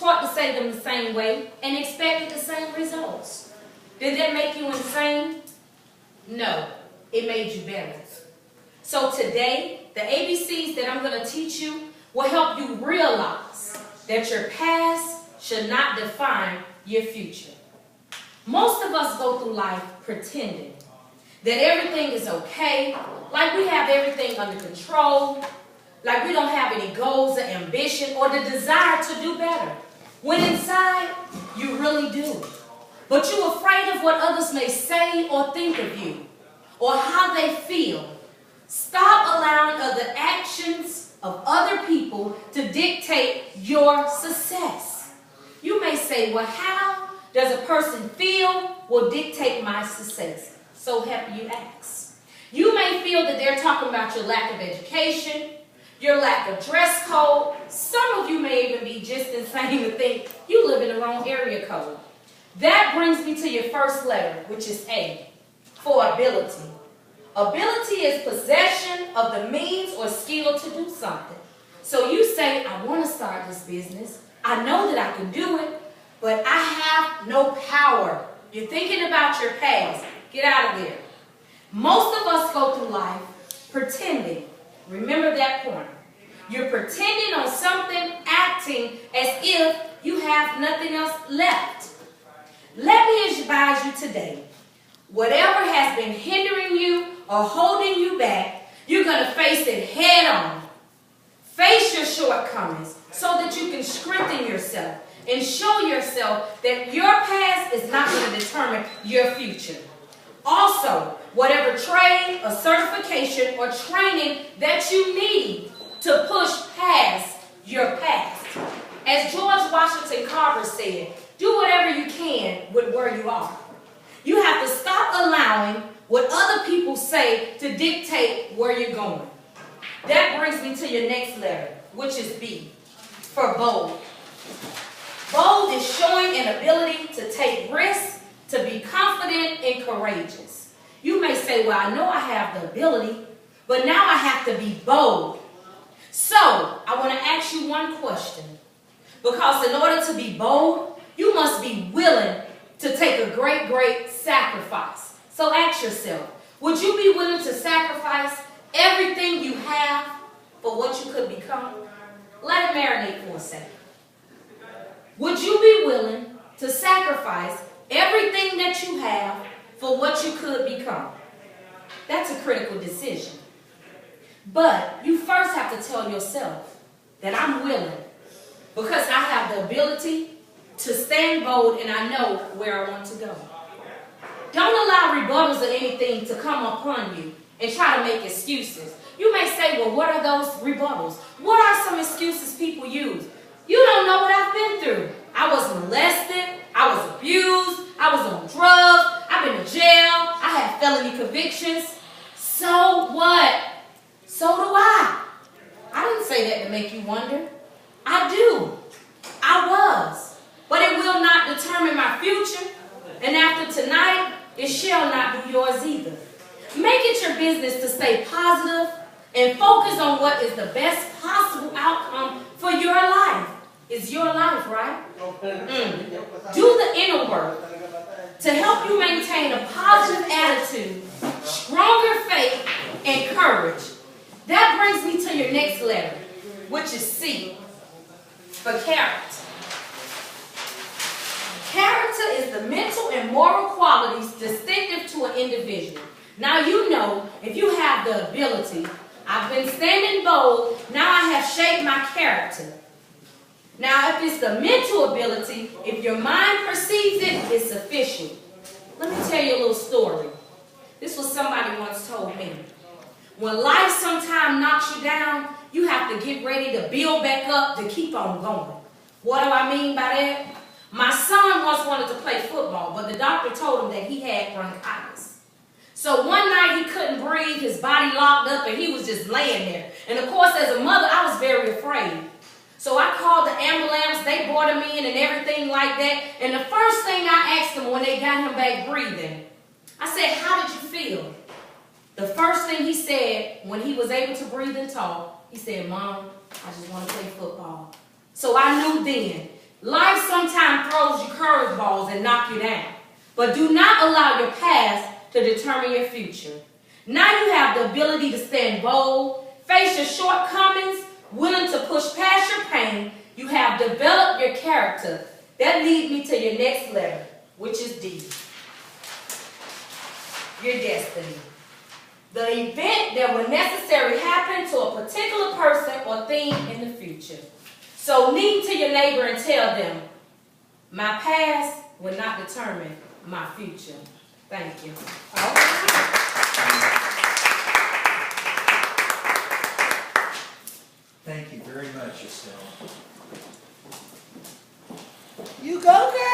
taught to say them the same way, and expected the same results. Did that make you insane? No, it made you better. So today, the ABCs that I'm going to teach you will help you realize that your past should not define your future. Most of us go through life pretending that everything is okay, like we have everything under control, like we don't have any goals or ambition or the desire to do better. When inside, you really do. But you're afraid of what others may say or think of you, or how they feel. Stop allowing other actions of other people to dictate your success. You may say, well, how does a person feel will dictate my success? So help you ask. You may feel that they're talking about your lack of education, your lack of dress code. Some of you may even be just insane to think you live in the wrong area code. That brings me to your first letter, which is A, for ability. Ability is possession of the means or skill to do something. So you say, I want to start this business. I know that I can do it, but I have no power. You're thinking about your past. Get out of there. Most of us go through life pretending. Remember that point. You're pretending on something, acting as if you have nothing else left. Let me advise you today. Whatever has been hindering you or holding you back, you're going to face it head on. Face your shortcomings so that you can strengthen yourself and show yourself that your past is not going to determine your future. Also, whatever trade or certification or training that you need to push past your past. As George Washington Carver said, do whatever you can with where you are. You have to stop allowing what other people say to dictate where you're going. That brings me to your next letter, which is B, for bold. Bold is showing an ability to take risks, to be confident and courageous. You may say, well, I know I have the ability, but now I have to be bold. So, I want to ask you one question. Because in order to be bold, you must be willing to take a great sacrifice. So ask yourself, would you be willing to sacrifice everything you have for what you could become? Let it marinate for a second. Would you be willing to sacrifice everything that you have for what you could become? That's a critical decision. But you first have to tell yourself that I'm willing because I have the ability to stand bold and I know where I want to go. Don't allow rebuttals or anything to come upon you and try to make excuses. You may say, well, what are those rebuttals? What are some excuses people use? You don't know what I've been through. I was molested. I was abused. I was on drugs. I've been to jail. I had felony convictions. So what? So do I. I didn't say that to make you wonder. I do. I was. But it will not determine my future. And after tonight, it shall not be yours either. Make it your business to stay positive and focus on what is the best possible outcome for your life. It's your life, right? Do the inner work to help you maintain a positive attitude, stronger faith, and courage. That brings me to your next letter, which is C, for character. Character is the mental and moral qualities distinctive to an individual. Now you know, if you have the ability, I've been standing bold, now I have shaped my character. Now if it's the mental ability, if your mind perceives it, it's official. Let me tell you a little story. This was somebody once told me. When life sometimes knocks you down, you have to get ready to build back up to keep on going. What do I mean by that? My son once wanted to play football, but the doctor told him that he had bronchitis. So one night he couldn't breathe, his body locked up, and he was just laying there. And of course, as a mother, I was very afraid. So I called the ambulance, they brought him in and everything like that. And the first thing I asked them when they got him back breathing, I said, how did you feel? The first thing he said when he was able to breathe and talk, he said, Mom, I just want to play football. So I knew then, life sometimes throws you curveballs and knock you down. But do not allow your past to determine your future. Now you have the ability to stand bold, face your shortcomings, willing to push past your pain. You have developed your character. That leads me to your next letter, which is D. Your destiny. The event that will necessarily happen to a particular person or thing in the future. So lean to your neighbor and tell them, my past will not determine my future. Thank you. All right. Thank you very much, Estella. You go, girl.